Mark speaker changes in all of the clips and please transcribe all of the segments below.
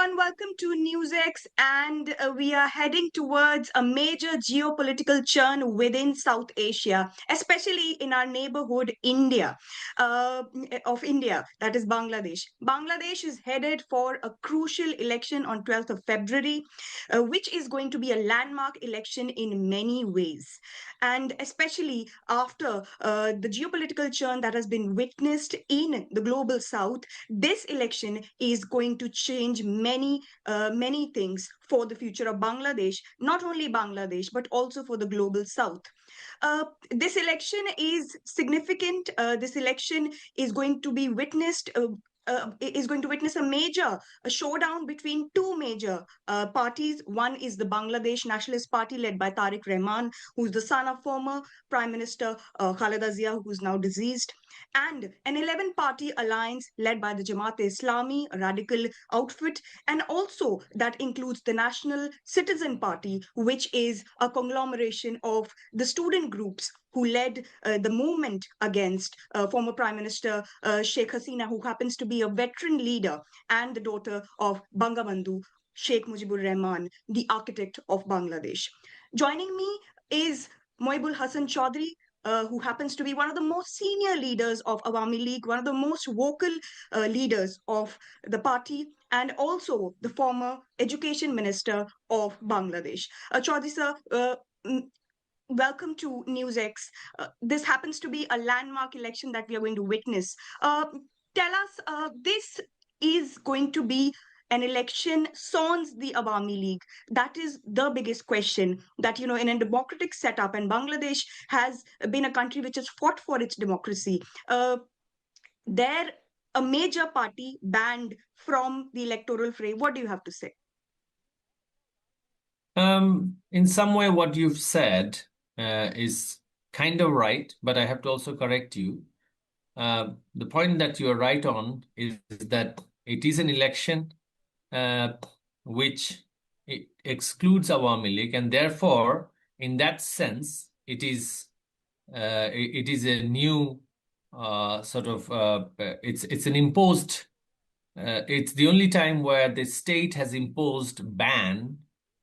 Speaker 1: everyone, welcome to NewsX, and we are heading towards a major geopolitical churn within South Asia, especially in our neighborhood, India, India, that is Bangladesh. Bangladesh is headed for a crucial election on 12th of February, which is going to be a landmark election in many ways. And especially after the geopolitical churn that has been witnessed in the global South, this election is going to change many things for the future of Bangladesh, not only Bangladesh, but also for the global South. This election is significant. This election is going to be witnessed. Is going to witness a showdown between two major parties. One is the Bangladesh Nationalist Party led by Tariq Rahman, who's the son of former Prime Minister Khaleda Zia, who's now deceased, and an 11-party alliance led by the Jamaat-e-Islami, a radical outfit, and also that includes the National Citizen Party, which is a conglomeration of the student groups who led the movement against former Prime Minister Sheikh Hasina, who happens to be a veteran leader and the daughter of Bangabandhu Sheikh Mujibur Rahman, the architect of Bangladesh. Joining me is Mohibul Hassan Chowdhury, who happens to be one of the most senior leaders of Awami League, one of the most vocal leaders of the party, and also the former education minister of Bangladesh. Chaudhry sir, welcome to NewsX. This happens to be a landmark election that we are going to witness. Tell us, this is going to be an election sans the Awami League. That is the biggest question that, in a democratic setup, and Bangladesh has been a country which has fought for its democracy. There, a major party banned from the electoral fray. What do you have to say?
Speaker 2: In some way, what you've said is kind of right, but I have to also correct you. The point that you are right on is that it is an election which excludes Awami League, and therefore, in that sense, it is a new it's an imposed. It's the only time where the state has imposed ban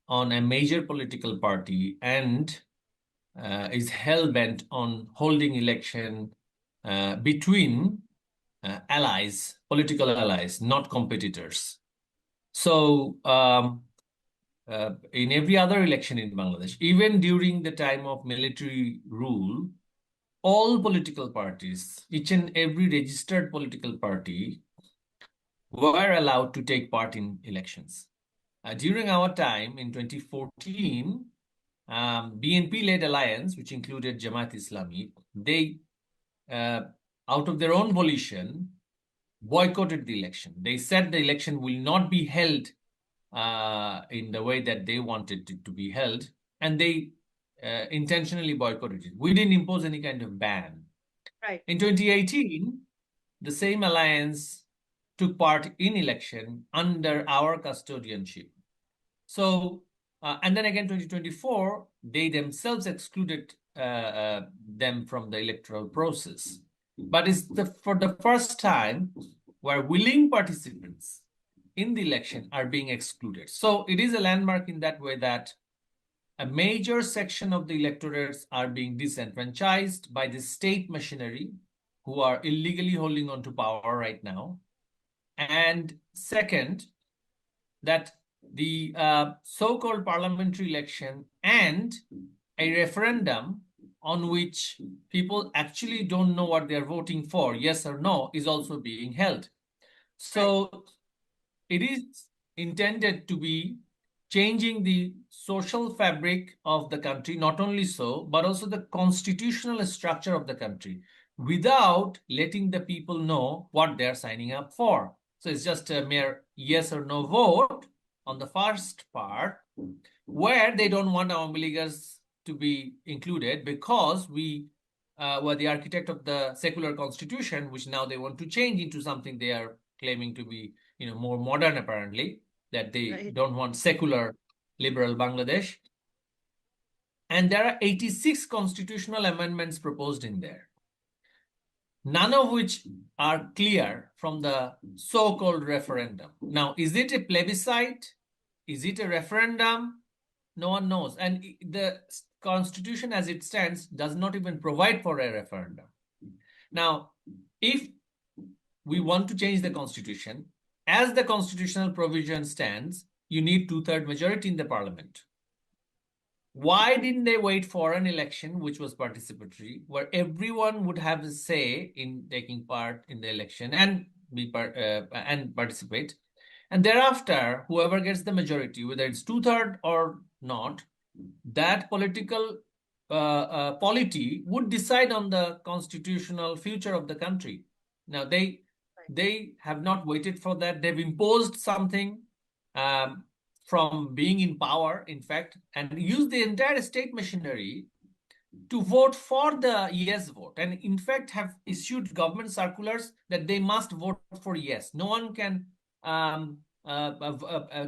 Speaker 2: on a major political party and is hell-bent on holding election between allies, political allies, not competitors. So in every other election in Bangladesh, even during the time of military rule, all political parties, each and every registered political party, were allowed to take part in elections. During our time in 2014, BNP-led alliance, which included Jamaat-e-Islami, they, out of their own volition, boycotted the election. They said the election will not be held in the way that they wanted it to be held, and they intentionally boycotted it. We didn't impose any kind of ban.
Speaker 1: Right.
Speaker 2: In 2018, the same alliance took part in election under our custodianship. So, and then again, 2024, they themselves excluded them from the electoral process. But it's for the first time where willing participants in the election are being excluded. So it is a landmark in that way that a major section of the electorates are being disenfranchised by the state machinery, who are illegally holding on to power right now. And second, that the so-called parliamentary election and a referendum on which people actually don't know what they're voting for, yes or no, is also being held. So it is intended to be changing the social fabric of the country, not only so, but also the constitutional structure of the country, without letting the people know what they're signing up for. So it's just a mere yes or no vote on the first part, where they don't want Awami Leaguers to be included because we were the architect of the secular constitution, which now they want to change into something they are claiming to be, more modern, apparently, that they don't want secular liberal Bangladesh. And there are 86 constitutional amendments proposed in there. none of which are clear from the so-called referendum. Now, is it a plebiscite? Is it a referendum? No one knows. And the constitution as it stands does not even provide for a referendum. Now, if we want to change the constitution, as the constitutional provision stands, you need two-thirds majority in the parliament. Why didn't they wait for an election which was participatory, where everyone would have a say in taking part in the election and participate? And thereafter, whoever gets the majority, whether it's two-thirds or not, that political polity would decide on the constitutional future of the country. Now, they have not waited for that. They've imposed something from being in power, in fact, and used the entire state machinery to vote for the yes vote. And in fact, have issued government circulars that they must vote for yes. No one can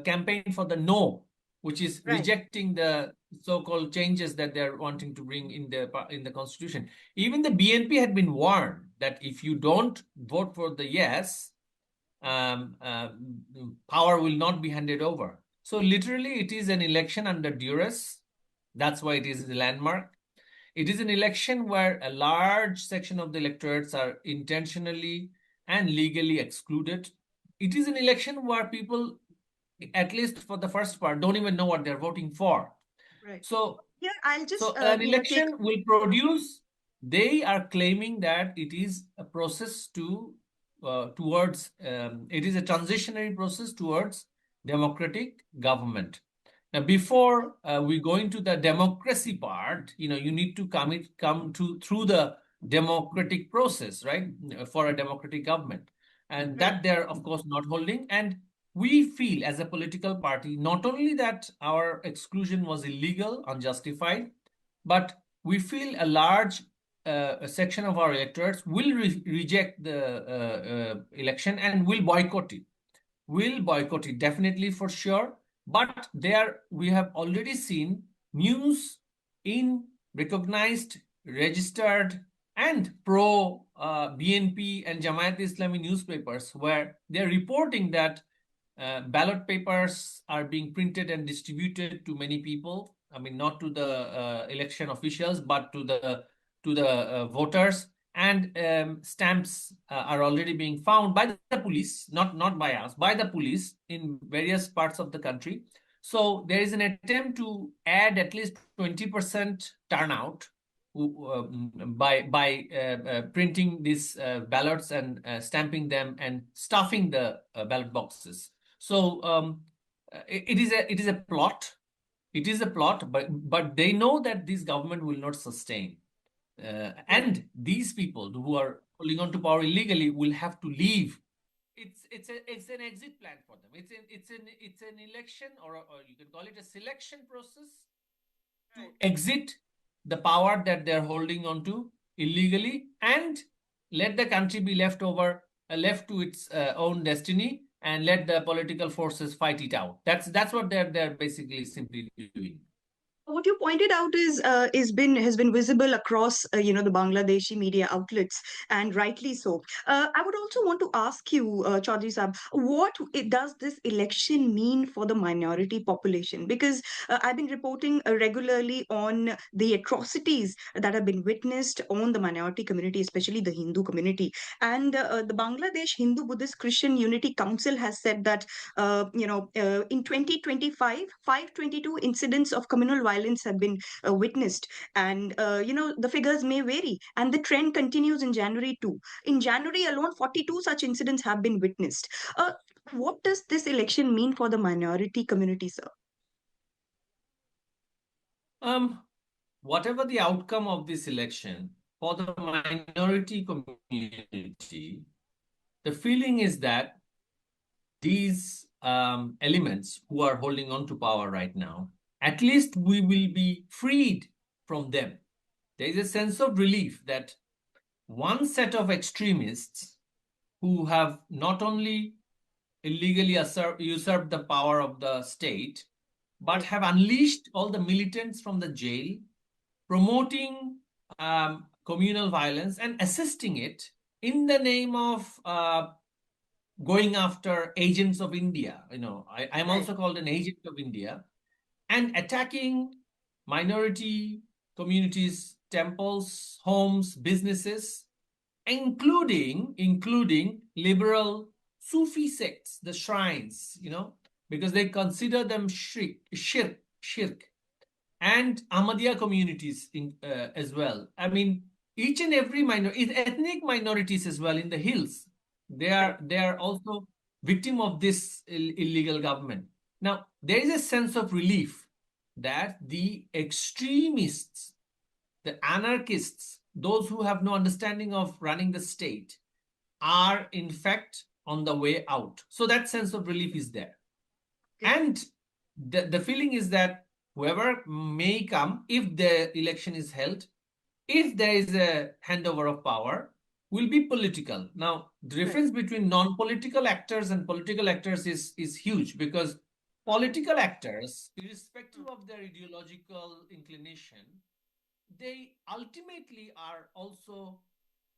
Speaker 2: campaign for the no, which is rejecting the so-called changes that they're wanting to bring in the constitution. Even the BNP had been warned that if you don't vote for the yes, power will not be handed over. So literally, it is an election under duress. That's why it is a landmark. It is an election where a large section of the electorates are intentionally and legally excluded. It is an election where people, at least for the first part, don't even know what they're voting for.
Speaker 1: Right.
Speaker 2: So,
Speaker 1: yeah, I'll just
Speaker 2: an election will produce. They are claiming that it is a process towards. It is a transitionary process towards democratic government. Now, before we go into the democracy part, you need to come through the democratic process, right, for a democratic government, and that they're of course not holding. And we feel as a political party not only that our exclusion was illegal, unjustified, but we feel a large a section of our electorates will reject the election and will boycott it. Will boycott it definitely, for sure. But we have already seen news in recognized, registered, and pro BNP and Jamaat-e-Islami newspapers where they're reporting that ballot papers are being printed and distributed to many people. I mean, not to the election officials, but to the voters. And stamps are already being found by the police, not by us, by the police in various parts of the country. So there is an attempt to add at least 20% turnout by printing these ballots and stamping them and stuffing the ballot boxes. So it is a plot. It is a plot, but they know that this government will not sustain. And these people who are holding on to power illegally will have to leave. It's an exit plan for them. It's an election, or you can call it a selection process to exit the power that they're holding on to illegally and let the country be left to its own destiny, and let the political forces fight it out. That's what they're basically simply doing.
Speaker 1: What you pointed out has been visible across the Bangladeshi media outlets, and rightly so. I would also want to ask you, Chaudhry Saab, what does this election mean for the minority population? Because I've been reporting regularly on the atrocities that have been witnessed on the minority community, especially the Hindu community. And the Bangladesh Hindu Buddhist Christian Unity Council has said that in 2025, 522 incidents of communal violence have been witnessed, and the figures may vary, and the trend continues in January too. In January alone, 42 such incidents have been witnessed. What does this election mean for the minority community, sir?
Speaker 2: Whatever the outcome of this election, for the minority community, the feeling is that these elements who are holding on to power right now, at least we will be freed from them. There is a sense of relief that one set of extremists who have not only illegally usurped the power of the state, but have unleashed all the militants from the jail, promoting communal violence and assisting it, in the name of going after agents of India, I'm
Speaker 1: Right.
Speaker 2: also called an agent of India, and attacking minority communities, temples, homes, businesses, including liberal Sufi sects, the shrines, because they consider them shirk, and Ahmadiyya communities as well. I mean, each and every ethnic minorities as well in the hills, they
Speaker 1: Right.
Speaker 2: are they are also victim of this illegal government. Now, there is a sense of relief that the extremists, the anarchists, those who have no understanding of running the state, are in fact on the way out. So that sense of relief is there.
Speaker 1: Okay.
Speaker 2: And the feeling is that whoever may come, if the election is held, if there is a handover of power, will be political. Now, the
Speaker 1: Right.
Speaker 2: difference between non-political actors and political actors is huge, because political actors, irrespective of their ideological inclination, they ultimately are also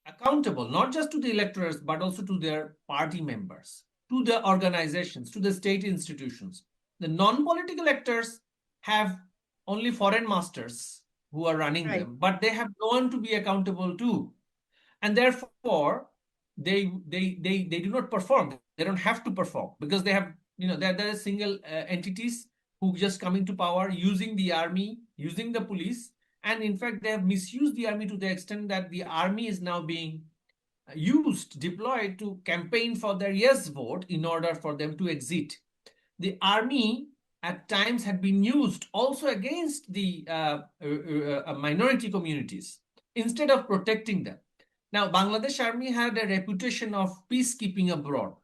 Speaker 2: accountable, not just to the electors, but also to their party members, to the organizations, to the state institutions. The non-political actors have only foreign masters who are running
Speaker 1: Right.
Speaker 2: them, but they have no one to be accountable to. And therefore, they do not perform. They don't have to perform, because they have, there are single entities who just come into power using the army, using the police, and in fact, they have misused the army to the extent that the army is now being deployed to campaign for their yes vote in order for them to exit. The army at times had been used also against the minority communities instead of protecting them. Now, Bangladesh army had a reputation of peacekeeping abroad.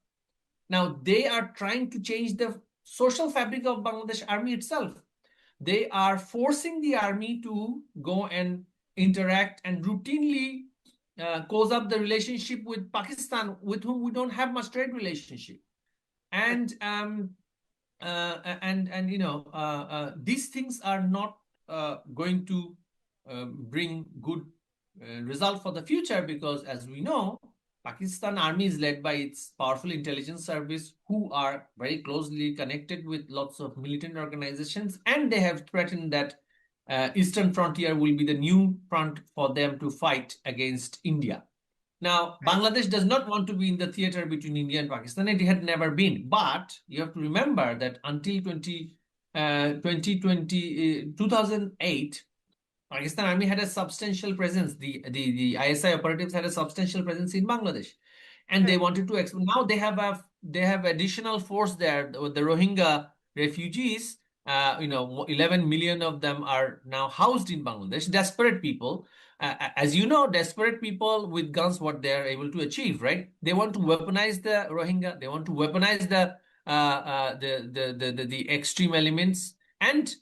Speaker 2: Now, they are trying to change the social fabric of Bangladesh army itself. They are forcing the army to go and interact and routinely close up the relationship with Pakistan, with whom we don't have much trade relationship.
Speaker 1: Right.
Speaker 2: And these things are not going to bring good result for the future, because as we know, Pakistan army is led by its powerful intelligence service, who are very closely connected with lots of militant organizations, and they have threatened that eastern frontier will be the new front for them to fight against India. Now,
Speaker 1: Right.
Speaker 2: Bangladesh does not want to be in the theater between India and Pakistan. It had never been. But you have to remember that until 2008, Pakistan Army had a substantial presence. The ISI operatives had a substantial presence in Bangladesh, and they
Speaker 1: Right.
Speaker 2: wanted to now they have additional force there. The Rohingya refugees, 11 million of them are now housed in Bangladesh. Desperate people, as you know, desperate people with guns, what they are able to achieve, right? They want to weaponize the Rohingya. They want to weaponize the extreme elements, and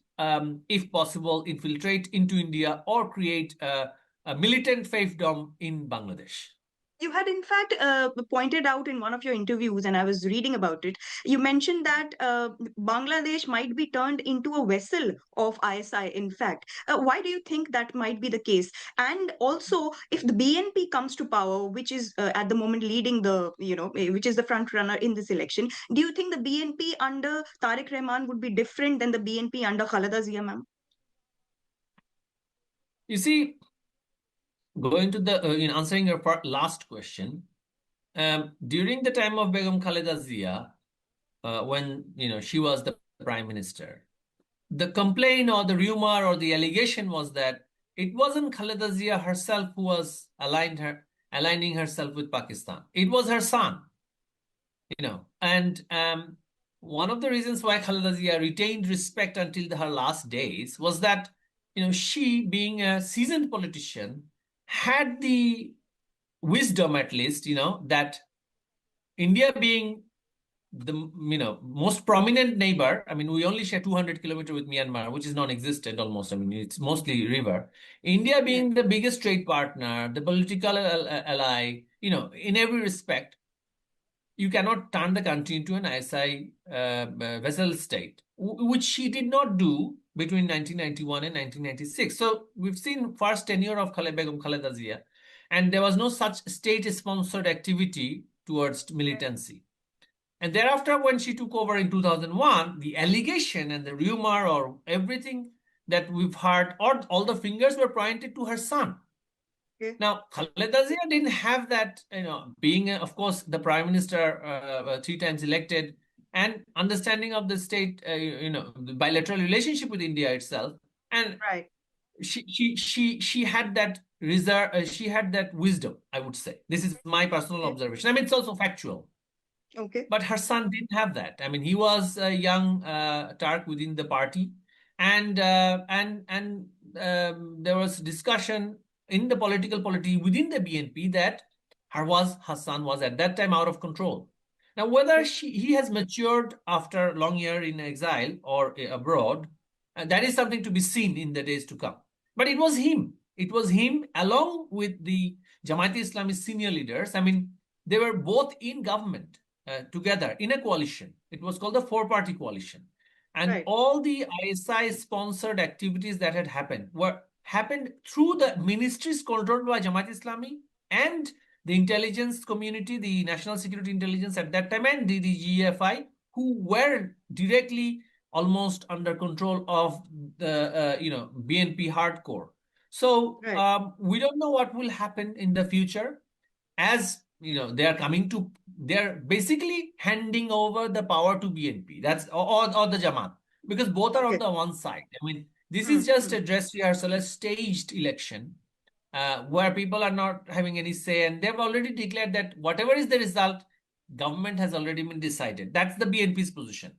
Speaker 2: if possible, infiltrate into India or create a militant fiefdom in Bangladesh.
Speaker 1: You had, in fact, pointed out in one of your interviews, and I was reading about it. You mentioned that Bangladesh might be turned into a vessel of ISI, in fact. Why do you think that might be the case? And also, if the BNP comes to power, which is at the moment leading which is the front runner in this election, do you think the BNP under Tariq Rahman would be different than the BNP under Khaleda Zia, ma'am?
Speaker 2: You see, going to the in answering your last question, during the time of Begum Khaleda Zia, when she was the prime minister, the complaint or the rumor or the allegation was that it wasn't Khaleda Zia herself who was aligning herself with Pakistan. It was her son, and one of the reasons why Khaleda Zia retained respect until her last days was that, she, being a seasoned politician, had the wisdom, at least, that India being the most prominent neighbor. I mean, we only share 200 kilometers with Myanmar, which is non-existent almost. I mean, it's mostly river. India
Speaker 1: Right.
Speaker 2: being the biggest trade partner, the political ally, in every respect, you cannot turn the country into an ISI vessel state, which she did not do between 1991 and 1996. So we've seen first tenure of Begum Khaleda Zia, and there was no such state-sponsored activity towards militancy. And thereafter, when she took over in 2001, the allegation and the rumor or everything that we've heard, or all the fingers were pointed to her son.
Speaker 1: Okay.
Speaker 2: Now, Khaleda Zia didn't have that, being, of course, the prime minister 3 times elected, and understanding of the state, the bilateral relationship with India itself. And
Speaker 1: Right.
Speaker 2: she had that reserve, she had that wisdom, I would say. This is my personal
Speaker 1: Okay.
Speaker 2: observation. I mean, it's also factual.
Speaker 1: Okay.
Speaker 2: But her son didn't have that. I mean, he was a young Turk within the party, and there was discussion in the political polity within the BNP that her son was at that time out of control. Now, whether
Speaker 1: Okay.
Speaker 2: he has matured after a long year in exile or abroad, that is something to be seen in the days to come. But it was him. It was him along with the Jamaat-e-Islami senior leaders. I mean, they were both in government together in a coalition. It was called the four-party coalition. And
Speaker 1: Right.
Speaker 2: all the ISI-sponsored activities that had happened through the ministries controlled by Jamaat-e-Islami and the intelligence community, the National Security Intelligence at that time, and the GFI, who were directly almost under control of the BNP hardcore. So
Speaker 1: Right.
Speaker 2: we don't know what will happen in the future, as they're basically handing over the power to BNP. That's or the Jamaat, because both are on
Speaker 1: Okay.
Speaker 2: the one side. I mean, this is
Speaker 1: Hmm.
Speaker 2: just
Speaker 1: Hmm.
Speaker 2: a dress rehearsal, a staged election, where people are not having any say, and they've already declared that whatever is the result, government has already been decided. That's the BNP's position.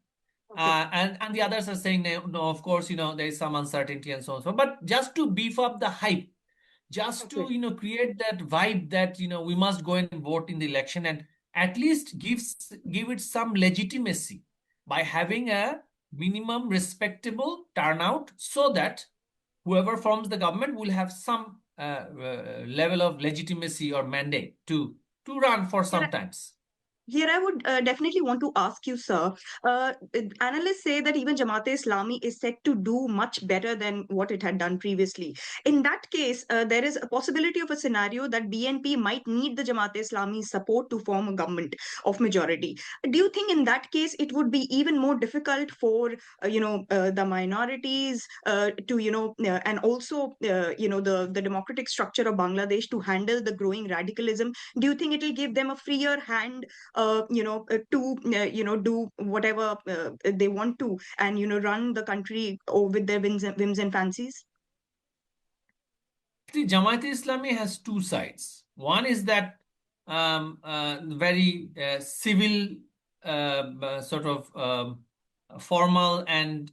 Speaker 1: Okay.
Speaker 2: And the others are saying, no, no, of course, there is some uncertainty and so on. So, but just to beef up the hype, just to
Speaker 1: Okay.
Speaker 2: create that vibe that we must go and vote in the election, and at least give it some legitimacy by having a minimum respectable turnout, so that whoever forms the government will have some level of legitimacy or mandate to run for
Speaker 1: Here,
Speaker 2: some times.
Speaker 1: Here, I would definitely want to ask you, sir. Analysts say that even Jamaat-e-Islami is set to do much better than what it had done previously. In that case, there is a possibility of a scenario that BNP might need the Jamaat-e-Islami's support to form a government of majority. Do you think in that case it would be even more difficult for the minorities and also the democratic structure of Bangladesh to handle the growing radicalism? Do you think it will give them a freer hand to do whatever they want to, and run the country with their whims and fancies?
Speaker 2: The Jamaat-e-Islami has two sides. One is that very civil, sort of formal and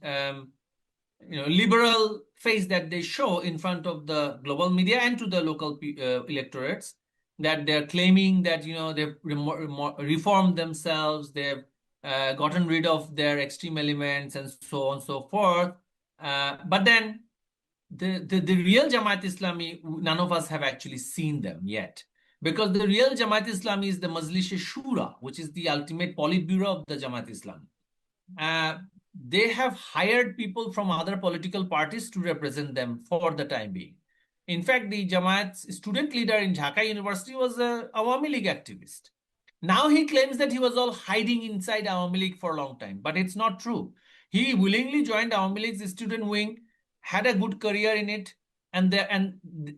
Speaker 2: liberal face that they show in front of the global media and to the local electorates, that they're claiming that they've reformed themselves, they've gotten rid of their extreme elements and so on and so forth. But then the real Jamaat-e-Islami, none of us have actually seen them yet. Because the real Jamaat-e-Islami is the Majlis-e-Shura, which is the ultimate Politburo of the Jamaat-e-Islami. They have hired people from other political parties to represent them for the time being. In fact, the Jamaat's student leader in Dhaka University was a Awami League activist. Now he claims that he was all hiding inside Awami League for a long time, but it's not true. He willingly joined Awami League's student wing, had a good career in it, and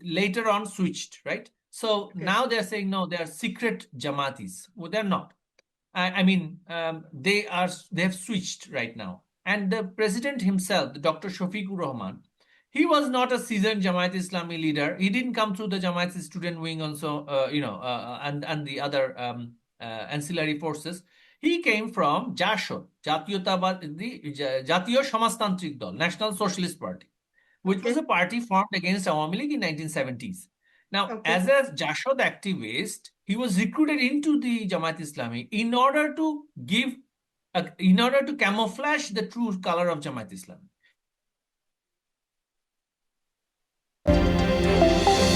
Speaker 2: later on switched, right? So
Speaker 1: Okay.
Speaker 2: now they're saying, no, they're secret Jamaatis. Well, they're not. I mean, they have switched right now. And the president himself, the Dr. Shafiqur Rahman, he was not a seasoned Jamaat-e-Islami leader. He didn't come through the Jamaat student wing also, and the other ancillary forces. He came from JASHOD, Jatiyo Samashtantrik Dol, National Socialist Party, which was
Speaker 1: Okay.
Speaker 2: a party formed against Awami League in 1970s. Now,
Speaker 1: Okay.
Speaker 2: as a Jashod activist, he was recruited into the Jamaat Islami in order to camouflage the true color of Jamaat Islami.